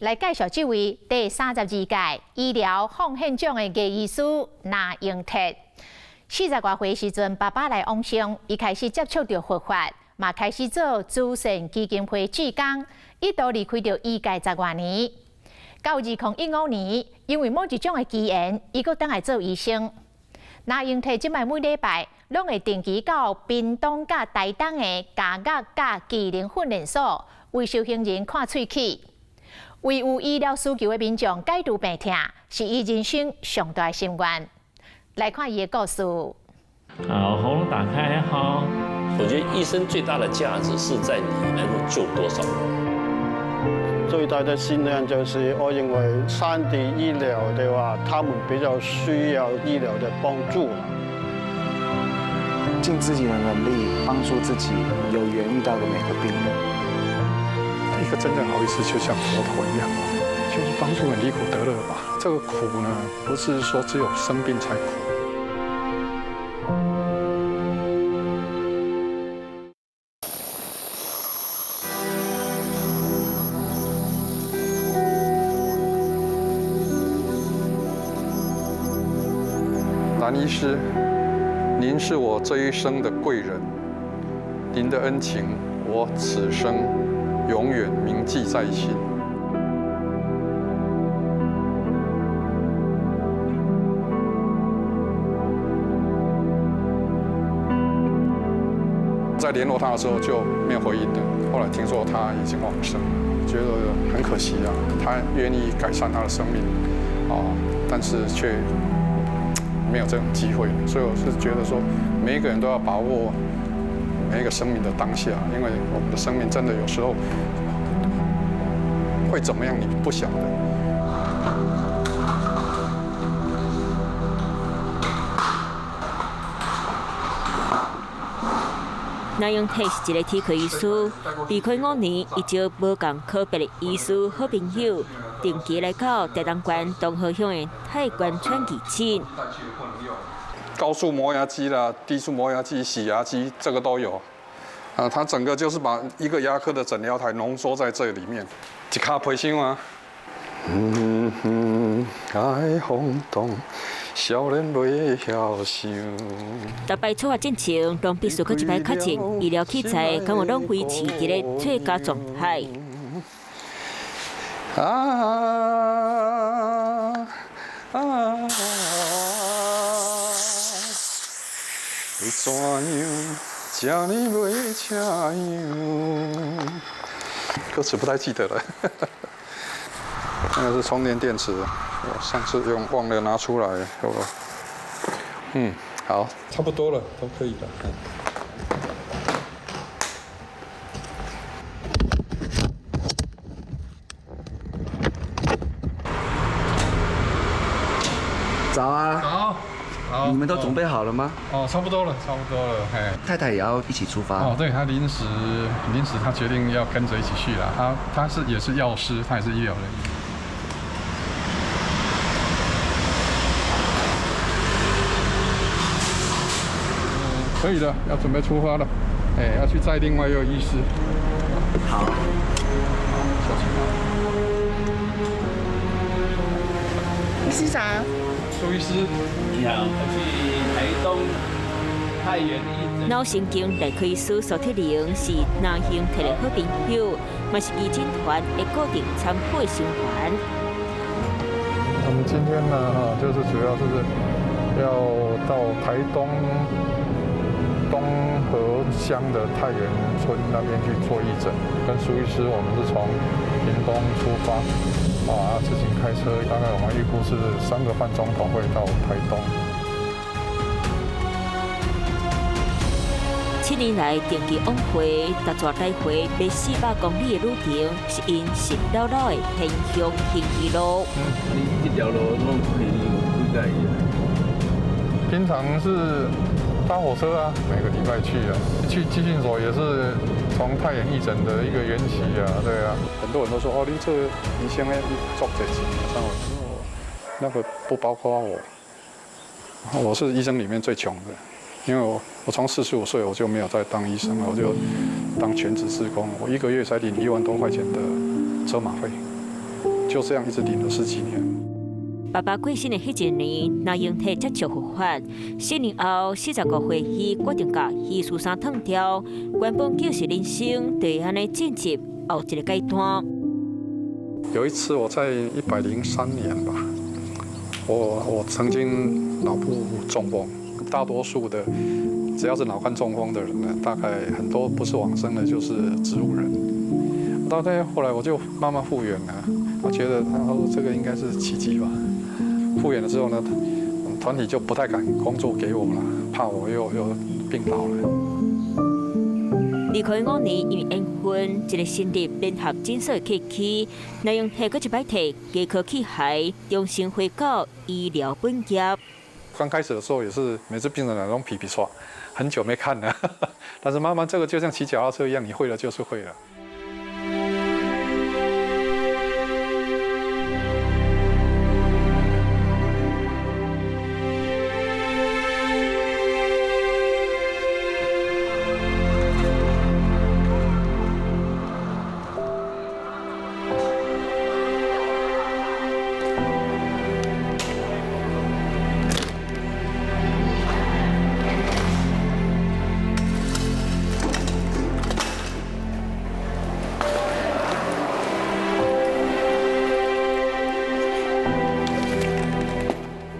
来介绍这位第32届医疗奉献奖的艺医师那英特。40多岁时阵，爸爸来往生，伊开始接触到佛法，嘛开始做慈善基金会志工，一度离开到医界10多年。到2015年，因为某一种的机缘，伊阁倒来做医生。那英特即摆每礼拜拢会定期到屏东甲台东的家乐甲技能训练所，为受刑人看喙齿。为有医疗需求的民众解除病痛，是伊人生上大的心愿。来看伊的故事。好，喉咙打开，好。我觉得医生最大的价值是在你能够救多少人。最大的信念就是我认为山地医疗的话，他们比较需要医疗的帮助。尽自己的能力帮助自己有缘遇到的每个病人。一个真正好医师就像佛陀一样，就是帮助人离苦得乐吧。这个苦呢，不是说只有生病才苦。蓝医师，您是我这一生的贵人，您的恩情我此生永远铭记在心。在联络他的时候就没有回应的，后来听说他已经往生了，觉得很可惜啊。他愿意改善他的生命，但是却没有这种机会，所以我是觉得说，每一个人都要把握每一个生命的当下，因为我们的生命真的有时候会怎么样，你不晓得。那英特是一个体科医师，离开5年，伊就无共科别的医师好朋友，定期来到台东县东河乡的太关川义诊。高速磨牙机啦、低速磨牙机、洗牙机，这个都有。它整个就是把一个牙科的诊疗台浓缩在这里面，一卡培训啊。爱轰动，少年袂晓想。大摆出发进前，拢必须搁一摆确认医疗器材敢有拢维持伫咧最佳状态。你怎样叫你袂请样？歌词不太记得了。那个是充电电池，我上次忘了拿出来。好，差不多了，都可以了。早啊！好。好，你们都准备好了吗？差不多了，差不多了。太太也要一起出发。对，她临时她决定要跟着一起去了。她也是药师，她也是医疗人员。可以的，要准备出发了。要去载另外一个医师。好。小心啊。医师长。苏医师，你好，我去台东太原医诊。脑神经内科医师苏铁玲是那英特的好朋友，嘛是义诊团的固定参会成员。我们今天呢，就是主要就是要到台东东河乡的太原村那边去做义诊，跟苏医师我们是从屏东出发。自行开车，大概我们预估是3个半钟头会到台东。7年来定期往回，搭坐来回100-400公里的旅程，是因实了了的偏乡行医路。你这条路拢可以几盖的？平常是搭火车啊，每个礼拜去啊。去基训所也是从太原义诊的一个缘起啊，对啊。很多人都说你这医生呢，你做这些，但我那个不包括我。我是医生里面最穷的，因为我从45岁我就没有再当医生了，我就当全职志工。我1个月才领1万多块钱的车马费。就这样一直领了10几年。爸爸过身的迄一年，那英体接触复发，4年后45岁时决定甲医师衫脱掉，原本就是人生对安尼进入后一个阶段。有一次我在103年吧，我曾经脑部中风，大多数的只要是脑干中风的人呢，大概很多不是往生的，就是植物人。大概后来我就慢慢复原了，我觉得这个应该是奇迹吧。复原了之后呢，团体就不太敢工作给我了，怕我又病倒了。离开5年，因为缘分，一个新入联合诊所的契机，那用摕过一摆摕家科器械，重新回到医疗本业。刚开始的时候也是每次病人来都皮皮唰，很久没看了，但是慢慢这个就像骑脚踏车一样，你会了就是会了。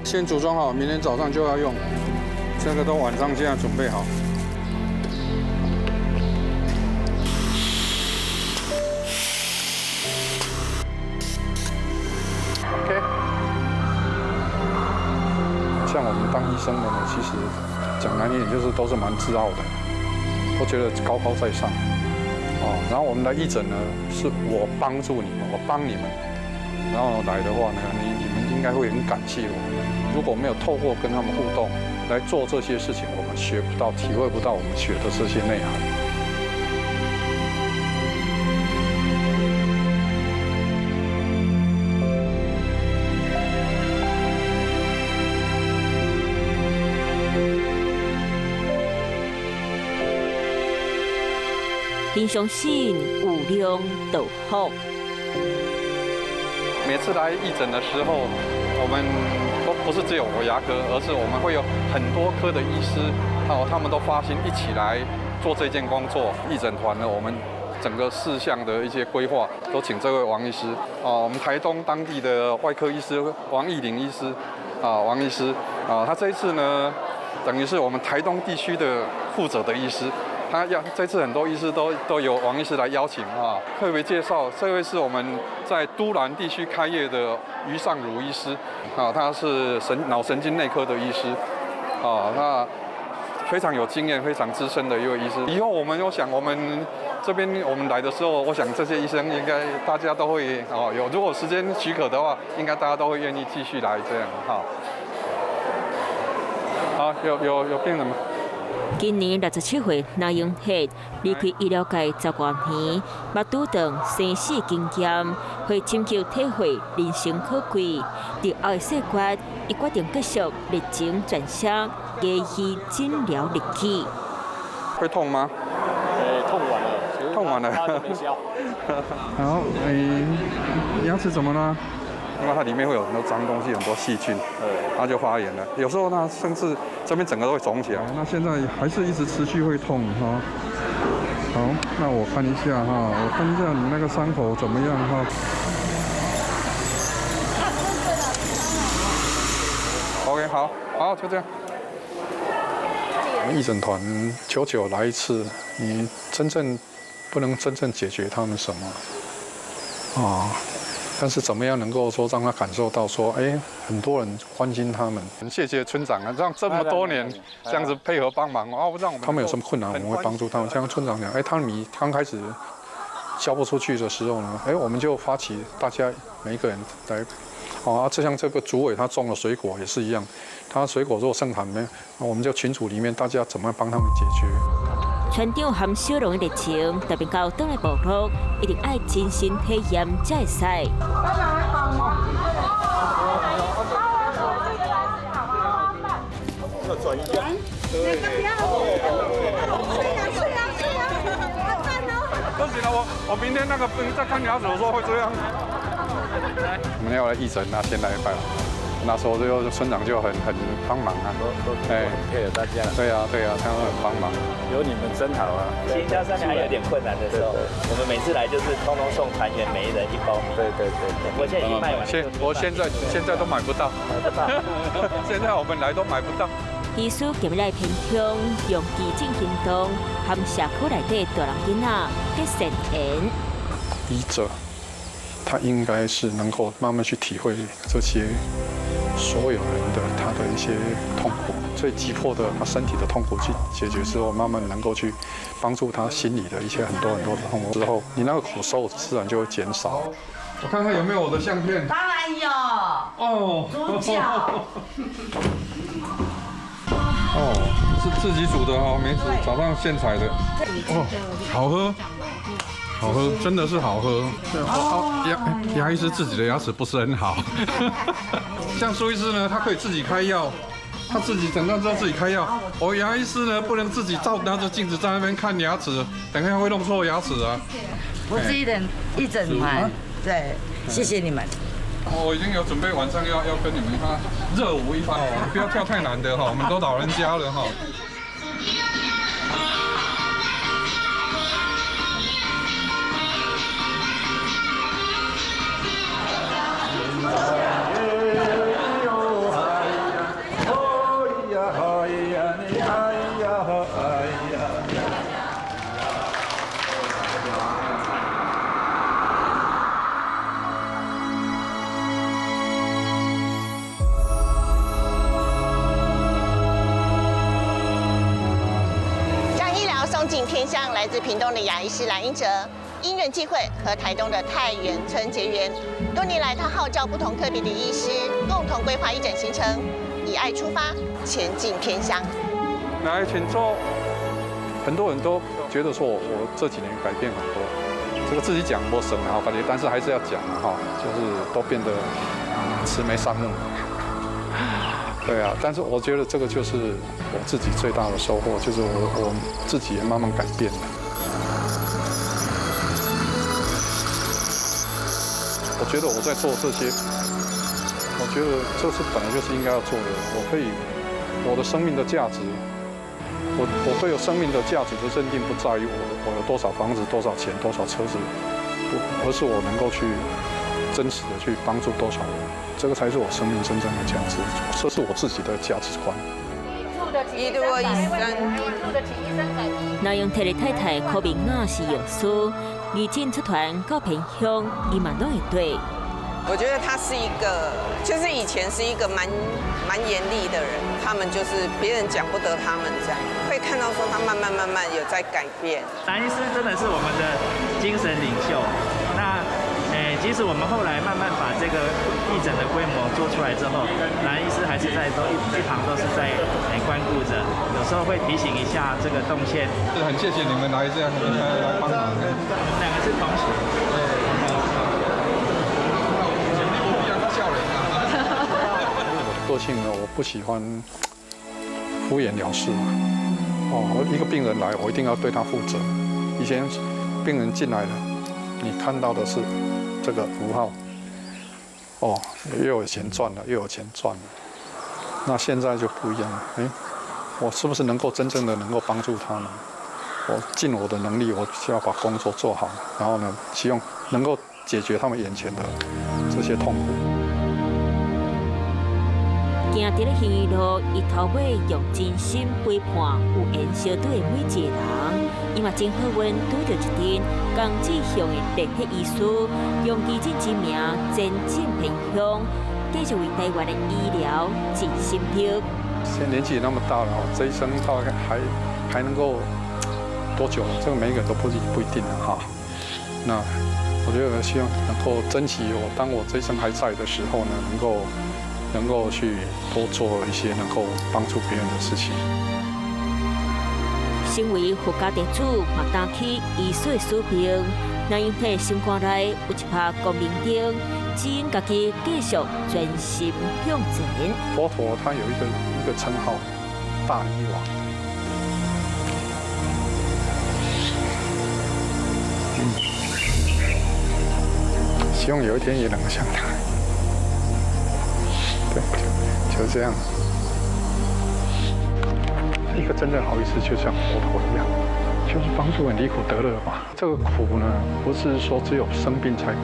先组装好，明天早上就要用。这个都晚上现在准备好。OK。像我们当医生的呢，其实讲难听点就是都是蛮自傲的，都觉得高高在上。然后我们来义诊呢，是我帮助你们，我帮你们。然后来的话呢，你们应该会很感谢我。如果没有透过跟他们互动来做这些事情，我们学不到、体会不到我们学的这些内涵。很相信有量就好。每次来义诊的时候，我们都不是只有我牙科，而是我们会有很多科的医师，他们都发心一起来做这件工作。义诊团呢，我们整个事项的一些规划都请这位王医师我们台东当地的外科医师王义林医师王医师他这一次呢，等于是我们台东地区的负责的医师。这次很多医师都由王医师来邀请特别介绍，这位是我们在都兰地区开业的于尚儒医师他是脑神经内科的医师那非常有经验、非常资深的一位医师。以后我想我们这边我们来的时候，我想这些医生应该大家都会如果时间许可的话，应该大家都会愿意继续来这样好，有病人吗？今年67岁那英体离开医疗界10多年，目睹长生死经验，会寻求体会人生可贵。在后的世界，伊决定继续热情转向牙医诊疗日记。会痛吗？痛完了，好，牙齿怎么了？因为它里面会有很多脏东西，很多细菌，它就发炎了。有时候呢，甚至这边整个都会肿起来。那现在还是一直持续会痛好，那我看一下我看一下你那个伤口怎么样OK， 好，就这样。我们义诊团久来一次，你不能真正解决他们什么但是怎么样能够说让他感受到说，很多人关心他们。很谢谢村长让这么多年这样子配合帮忙让我们他们有什么困难我们会帮助他们。像村长讲，汤米刚开始销不出去的时候呢，我们就发起大家每一个人来，就像这个主委他种了水果也是一样，他水果如果盛产没，我们就群组里面大家怎么帮他们解决。船长含笑容的热情，特别到倒来部落，一定爱亲身体验才会使。要转移啊！不行了，我明天那个在看牙齿的时候会这样。我们要来义诊，那先来拜。那时候村长就很帮忙啊，都配合大家。对啊，他们很帮忙。有你们真好啊！行销上面还有点困难的时候，我们每次来就是通通送团员每一人1包米。对。我现在已经卖完了。现在都买不到。现在我们来都买不到。医师今日来偏乡，用基进行动，和社区内底大人囡仔结善缘。医者，他应该是能够慢慢去体会这些所有人的他的一些痛苦，最急迫的他身体的痛苦去解决之后，慢慢能够去帮助他心理的一些很多的痛苦之后，你那个苦受自然就会减少。我看看有没有我的相片。当然有。哦，猪脚。哦，是自己煮的哦，梅子早上现采的。哦，好喝。好喝，真的是好喝。牙医师自己的牙齿不是很好，像苏医师呢，他可以自己开药，他自己诊断之后自己开药。我牙医师呢，不能自己拿着镜子在那边看牙齿，等一下会弄错牙齿啊。我是一整团，对，谢谢你们。我已经有准备晚上要跟你们热舞一番，不要跳太难的哈，我们都老人家了哈。进偏乡来自屏东的牙医师蓝英哲，因缘际会和台东的太原村结缘。多年来，他号召不同科别的医师共同规划义诊行程，以爱出发，前进偏乡。来，请坐。很多人都觉得说我这几年改变很多，这个自己讲陌生啊，感觉，但是还是要讲啊哈，就是都变得慈眉善目。对啊，但是我觉得这个就是我自己最大的收获，就是我自己也慢慢改变了。我觉得我在做这些，我觉得这是本来就是应该要做的。我的生命的价值，我对有生命的价值的认定不在于我有多少房子、多少钱、多少车子，而是我能够去真实的去帮助多少人。这个才是我生命真正的价值，这是我自己的价值观。南洋特的太太柯明雅是药师，义诊出团到偏乡，伊嘛拢会对。我觉得他是一个，就是以前是一个蛮严厉的人，他们就是别人讲不得他们这样，会看到说他慢慢有在改变。蓝医师真的是我们的精神领袖，那。即使我们后来慢慢把这个义诊的规模做出来之后，蓝医师还是在一旁都是在关顾着，有时候会提醒一下这个动线。很谢谢你们来这样来帮忙。我们两个是同学。笑人啊！我的个性呢，我不喜欢敷衍了事。我一个病人来，我一定要对他负责。以前病人进来了，你看到的是。这个5号，又有钱赚了，又有钱赚了。那现在就不一样了，我是不是能够真正的能够帮助他们？我尽我的能力，我需要把工作做好，然后呢，希望能够解决他们眼前的这些痛苦。行伫咧行医路，伊头尾用真心陪伴有缘相对的每一个人。伊嘛真好运，拄到一阵江志祥的热血医师，用义诊之名前进偏乡，继续为台湾的医疗尽心力。现在年纪也那么大了，这一生大概还能够多久？这个每一个人都不一定的哈。那我觉得希望能够珍惜当我这一生还在的时候呢，能够去多做一些能够帮助别人的事情。身为国家地主，嘛担起医师的使命。南洋体心肝内有一拍光明灯，指引家己继续专心向前。佛陀他有一个称号，大医王。希希望有一天也能像他。对，就这样。一个真正好医师就像佛陀一样，就是帮助人离苦得乐嘛。这个苦呢，不是说只有生病才苦。